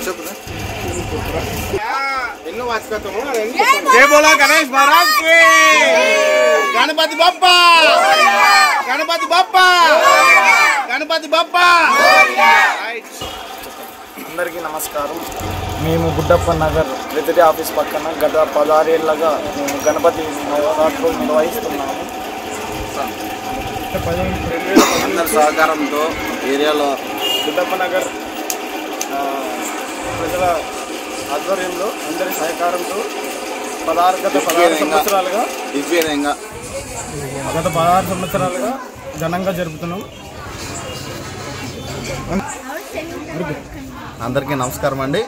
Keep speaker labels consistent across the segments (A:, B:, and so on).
A: చెప్పండి जय बोला गणेश महाराज की गणपति बप्पा गणपति बप्पा गणपति बप्पा
B: అందరికీ నమస్కారం। మేము బుడ్డప్ప నగర్ వెటరీ ఆఫీస్ పక్కన గత 16 ఏళ్లుగా మేము గణపతి నవరాత్రులు నిర్వహిస్తున్నాము।
C: అందరి సహకారంతో ఏరియాలో
B: బుడ్డప్ప నగర్ ప్రజల ఆధ్వర్యంలో అందరి సహకారంతో గత 16 సంవత్సరాలుగా ఘనంగా జరుపుతున్నాం।
C: అందరికీ నమస్కారం అండి।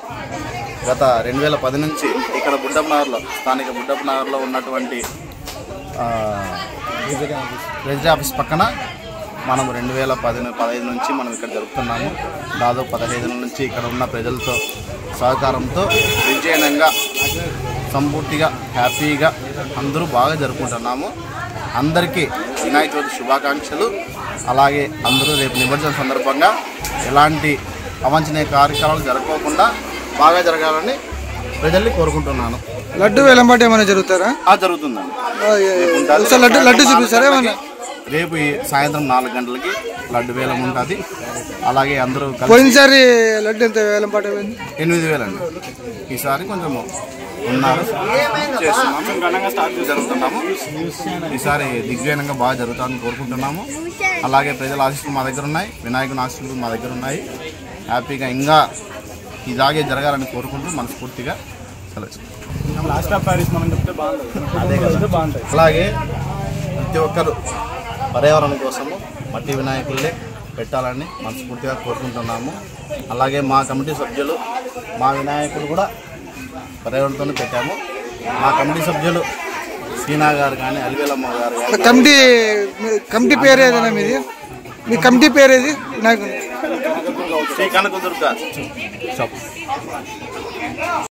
C: గత 2010 నుంచి ఇక్కడ బుడ్డప్పనగర్లో స్థానిక బుడ్డప్పనగర్లో ఉన్నటువంటి వెటరీ ఆఫీస్ పక్కన మనం 2015 నుంచి మనం ఇక్కడ జరుపుతున్నాము। దాదాపు 15 నుంచి ఇక్కడ ఉన్న ప్రజలతో సహకారంతో విజయనంగా సంపూర్తిగా హ్యాపీగా అందరూ బాగా జరుపుకుంటున్నాము। అందరికీ వినాయక చవితి శుభాకాంక్షలు। అలాగే అందరూ రేపు నిమజ్జన సందర్భంగా ఎలాంటి అవాంఛనీయ కార్యక్రమాలు జరగకుండా బాగా జరగాలని ప్రజల్ని కోరుకుంటున్నాను।
D: లడ్డు వేలంపాట ఏమైనా జరుగుతారా?
C: జరుగుతుందండి।
D: లడ్డు చూపిస్తారా?
C: రేపు సాయంత్రం 4 గంటలకి లడ్డు వేలం ఉంటుంది। అలాగే అందరూ
D: పోయినసారి లడ్డు ఎంత వేలంపాట?
C: 8,000 అండి। ఈసారి కొంచెం ఉన్నారు జరుగుతున్నాము। ఈసారి దిగ్విజయంగా బాగా జరుగుతుందని కోరుకుంటున్నాము। అలాగే ప్రజల ఆశీస్సులు మా దగ్గర ఉన్నాయి, వినాయకుని ఆశీస్సులు మా దగ్గర ఉన్నాయి। హ్యాపీగా ఇంకా ఇలాగే జరగాలని కోరుకుంటూ మనస్ఫూర్తిగా సెలవు। అలాగే ప్రతి ఒక్కరు పర్యావరణం కోసము మట్టి వినాయకులే పెట్టాలని మనస్ఫూర్తిగా కోరుకుంటున్నాము। అలాగే మా కమిటీ సభ్యులు మా వినాయకులు కూడా పర్యావరణంతోనే పెట్టాము। మా కమిటీ సభ్యులు సీనా గారు కానీ అలివేలమ్మ గారు కానీ
D: కమిటీ పేరు ఏదైనా మీది? మీ కమిటీ పేరు ఏది? వినాయకుడు
C: శ్రీ కనకదుర్గ